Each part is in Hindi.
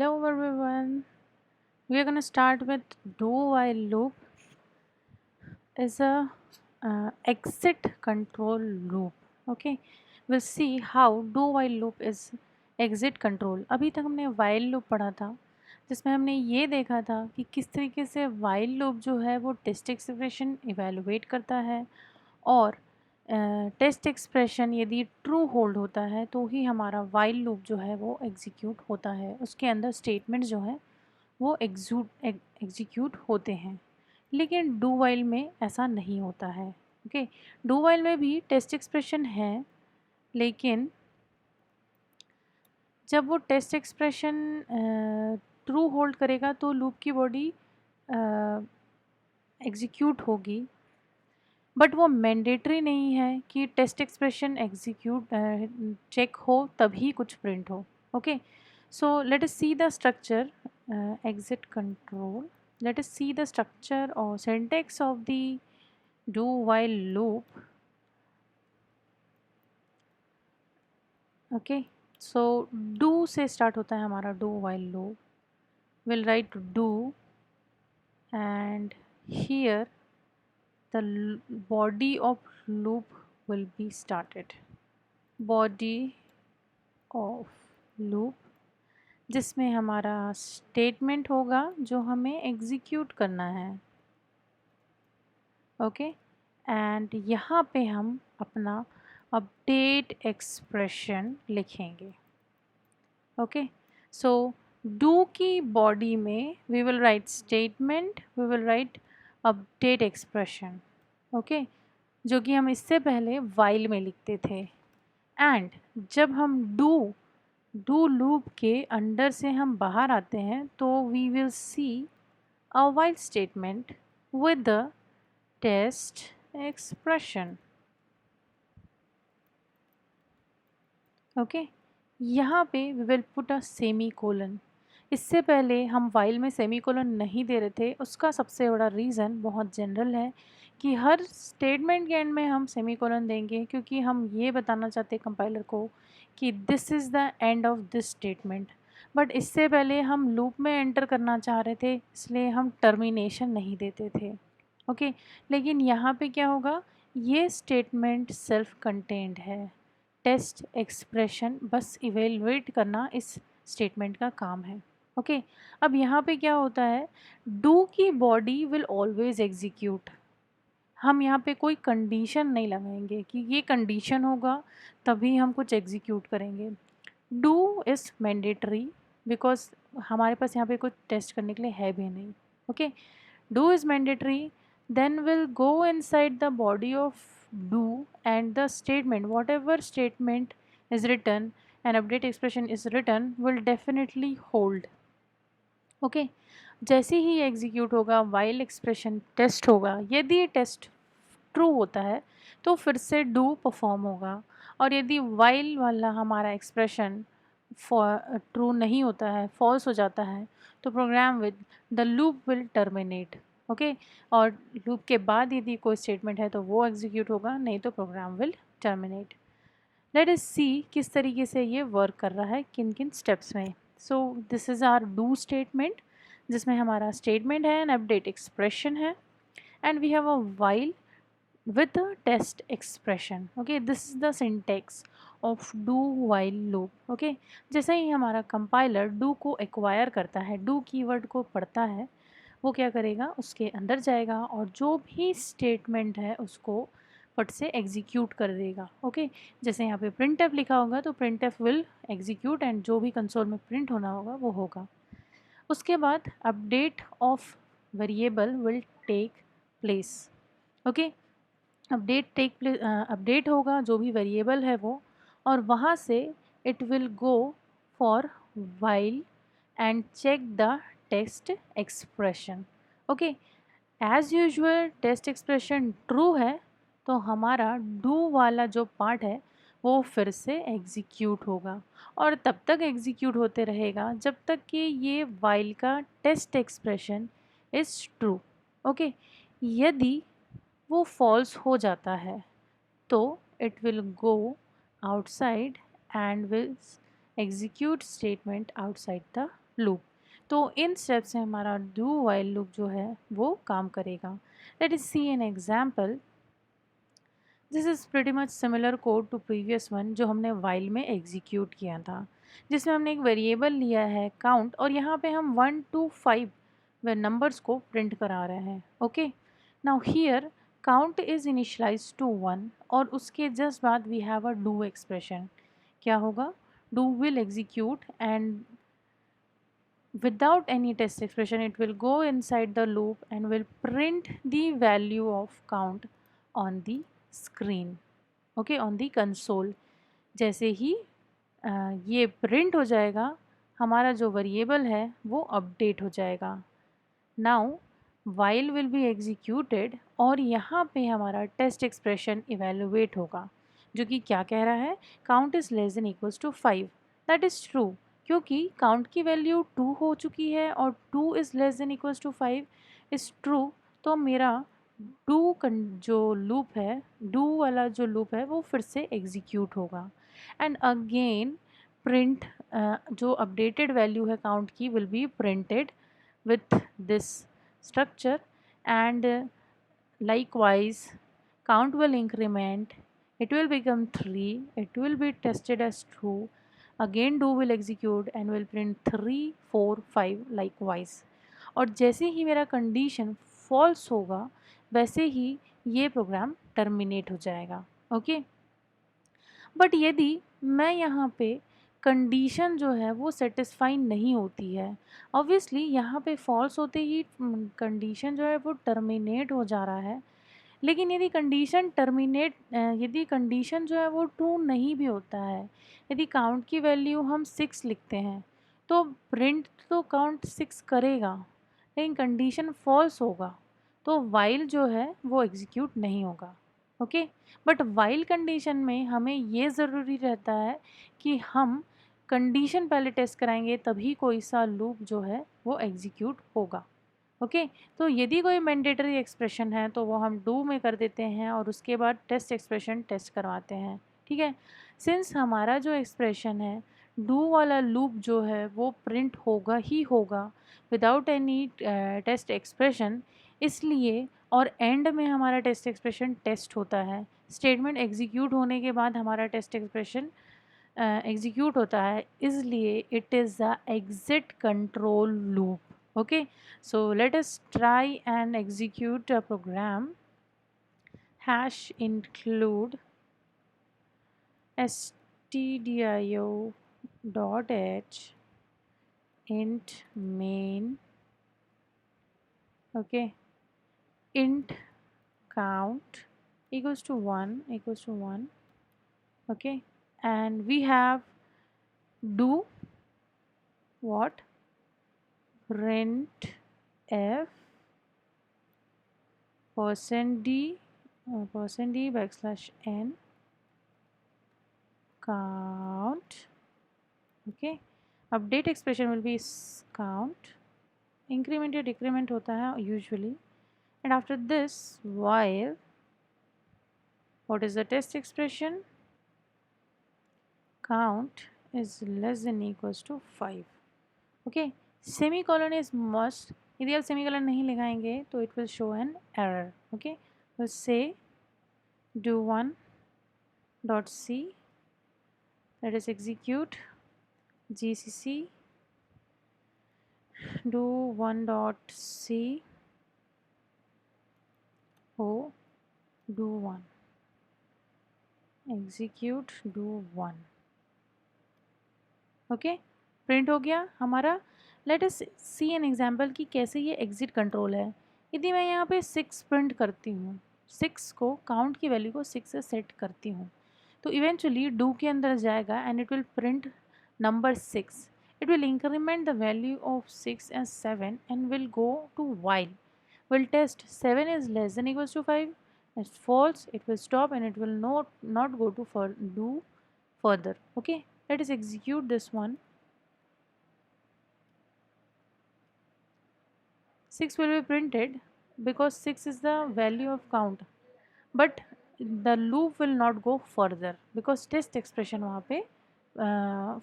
Hello everyone. We are going to start with do while loop is a exit control loop. Okay, we'll see how do while loop is exit control. अभी तक हमने while loop पढ़ा था जिसमें हमने ये देखा था कि किस तरीके से while loop जो है वो टेस्ट एक्सप्रेशन इवेलुएट करता है और टेस्ट एक्सप्रेशन यदि ट्रू होल्ड होता है तो ही हमारा वाइल लूप जो है वो एग्जीक्यूट होता है। उसके अंदर स्टेटमेंट जो है वो एग्जीक्यूट होते हैं। लेकिन डू वाइल में ऐसा नहीं होता है। ओके, डू वाइल में भी टेस्ट एक्सप्रेशन है, लेकिन जब वो टेस्ट एक्सप्रेशन ट्रू होल्ड करेगा तो लूप की बॉडी एग्जीक्यूट होगी, बट वो मैंडेटरी नहीं है कि टेस्ट एक्सप्रेशन एग्जीक्यूट चेक हो तभी कुछ प्रिंट हो। Okay, so let us see the structure exit control. Let us see the structure or syntax of the do while loop. Okay, so do से start होता है हमारा do while loop. We'll write do and here the body of loop will be started. Body of loop जिसमें हमारा स्टेटमेंट होगा जो हमें एग्जीक्यूट करना है। ओके, एंड यहाँ पे हम अपना अपडेट एक्सप्रेशन लिखेंगे। ओके, सो डू की बॉडी में we will write statement, we will write update expression. Okay, जो कि हम इससे पहले वाइल में लिखते थे। एंड जब हम डू लूप के अंडर से हम बाहर आते हैं तो we will see a while statement with the test expression. Okay, यहाँ पे we will put a semi colon. इससे पहले हम वाइल में सेमी कोलन नहीं दे रहे थे। उसका सबसे बड़ा रीज़न बहुत जनरल है कि हर स्टेटमेंट के एंड में हम सेमी कोलन देंगे, क्योंकि हम ये बताना चाहते हैं कंपाइलर को कि this is the end of this statement. But इससे पहले हम लूप में एंटर करना चाह रहे थे, इसलिए हम टर्मिनेशन नहीं देते थे। ओके, लेकिन यहाँ पे क्या होगा, ये स्टेटमेंट सेल्फ कंटेंड है। टेस्ट एक्सप्रेशन बस इवेलुएट करना इस स्टेटमेंट का काम है। ओके, अब यहाँ पे क्या होता है, डू की बॉडी विल ऑलवेज एग्जीक्यूट। हम यहाँ पे कोई कंडीशन नहीं लगाएंगे कि ये कंडीशन होगा तभी हम कुछ एग्जीक्यूट करेंगे। डू इज़ मैंडेटरी बिकॉज हमारे पास यहाँ पे कुछ टेस्ट करने के लिए है भी नहीं। Okay, do is mandatory, then we'll go inside the body of do and the statement, whatever statement is written and update expression is written will definitely hold. Okay, जैसे ही एग्जीक्यूट होगा while expression टेस्ट होगा, यदि टेस्ट ट्रू होता है तो फिर से डू परफॉर्म होगा, और यदि while वाला हमारा एक्सप्रेशन ट्रू नहीं होता है, फॉल्स हो जाता है, तो program with the loop will terminate. Okay, और लूप के बाद यदि कोई स्टेटमेंट है तो वो एग्जीक्यूट होगा, नहीं तो program will terminate. Let us see किस तरीके से ये वर्क कर रहा है, किन किन स्टेप्स में। So this is our do statement जिसमें हमारा स्टेटमेंट है एंड अपडेट एक्सप्रेशन है, and we have a while with the test expression. Okay, this is the syntax of do while loop. Okay, जैसे ही हमारा कंपाइलर do को एक्वायर करता है, do कीवर्ड को पढ़ता है, वो क्या करेगा, उसके अंदर जाएगा और जो भी स्टेटमेंट है उसको फट से एग्जीक्यूट कर देगा। ओके, जैसे यहाँ पे प्रिंट एफ लिखा होगा तो print F will execute and जो भी कंसोल में प्रिंट होना होगा वो होगा। उसके बाद update of variable will take place. Okay, update होगा जो भी वेरिएबल है वो, और वहाँ से it will go for while and check the test expression. Okay, as usual test expression true है तो हमारा डू वाला जो पार्ट है वो फिर से एग्जीक्यूट होगा, और तब तक एग्जीक्यूट होते रहेगा जब तक कि ये वाइल का test expression is true. Okay, यदि वो फॉल्स हो जाता है तो it will go outside and will execute statement outside the loop. तो इन स्टेप से हमारा डू वाइल लूप जो है वो काम करेगा। Let us see an example. This is pretty much similar code to previous one जो हमने वाइल में एग्जीक्यूट किया था, जिसमें हमने एक वेरिएबल लिया है काउंट और यहाँ पे हम 1 to 5 वे नंबर्स को प्रिंट करा रहे हैं। Okay, now here count is initialise to 1 और उसके जस्ट बाद we have a do expression. क्या होगा? Do will execute and without any test expression it will go inside the loop and will print the value of count on the screen, okay, on the console. जैसे ही ये प्रिंट हो जाएगा हमारा जो वेरिएबल है वो अपडेट हो जाएगा। Now while will be executed और यहाँ पे हमारा टेस्ट एक्सप्रेशन इवेलुएट होगा जो कि क्या कह रहा है? Count is less than equals to 5। That is true, क्योंकि काउंट की वैल्यू 2 हो चुकी है और 2 is less than equals to 5 is true. तो मेरा जो लूप है, डू वाला जो लूप है वो फिर से एग्जीक्यूट होगा एंड अगेन प्रिंट जो अपडेटेड वैल्यू है काउंट की will be printed with this structure and likewise count will increment, it will become 3, it will be tested as true, again do will execute and will print 3 4 5 likewise। और जैसे ही मेरा कंडीशन फॉल्स होगा वैसे ही ये प्रोग्राम टर्मिनेट हो जाएगा। ओके, बट यदि मैं यहाँ पे कंडीशन जो है वो सेटिस्फाई नहीं होती है, ऑब्वियसली यहाँ पे फॉल्स होते ही कंडीशन जो है वो टर्मिनेट हो जा रहा है। लेकिन यदि कंडीशन जो है वो ट्रू नहीं भी होता है, यदि काउंट की वैल्यू हम 6 लिखते हैं तो प्रिंट तो काउंट 6 करेगा, लेकिन कंडीशन फॉल्स होगा तो वाइल जो है वो एग्जीक्यूट नहीं होगा। ओके, बट वाइल कंडीशन में हमें ये ज़रूरी रहता है कि हम कंडीशन पहले टेस्ट कराएंगे तभी कोई सा लूप जो है वो एग्जीक्यूट होगा। ओके, तो यदि कोई मैंडेटरी एक्सप्रेशन है तो वो हम डू में कर देते हैं और उसके बाद टेस्ट एक्सप्रेशन टेस्ट करवाते हैं। ठीक है, सिंस हमारा जो एक्सप्रेशन है डू वाला लूप जो है वो प्रिंट होगा ही होगा विदाउट एनी टेस्ट एक्सप्रेशन, इसलिए और एंड में हमारा टेस्ट एक्सप्रेशन टेस्ट होता है। स्टेटमेंट एग्जीक्यूट होने के बाद हमारा टेस्ट एक्सप्रेशन एग्जीक्यूट होता है, इसलिए it is the exit control loop. Okay, so let us try and execute a program hash include stdio dot h int main, okay, int count equals to 1, okay, and we have do what? Print f %d backslash n count, okay, update expression will be count, increment या decrement होता है usually, and after this while what is the test expression? Count is less than equals to 5। okay, semicolon is must, यदि आप semicolon नहीं लगाएंगे तो it will show an error। okay, we'll say do1 dot c, let us execute gcc do1 dot c o do1 execute do1। Okay, print हो गया हमारा। Let us see an example कि कैसे ये एग्जिट कंट्रोल है। यदि मैं यहाँ पे 6 प्रिंट करती हूँ, 6 को काउंट की वैल्यू को 6 से सेट करती हूँ, तो इवेंचुअली डू के अंदर जाएगा and it will print number 6। It will increment the value of 6 and 7 and will go to while, will test 7 is less than equals to 5, it's false, it will stop and it will not go to do further। okay, let us execute this one। 6 will be printed because 6 is the value of count, but the loop will not go further because test expression वहाँ पे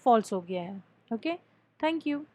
false हो गया है। okay, thank you।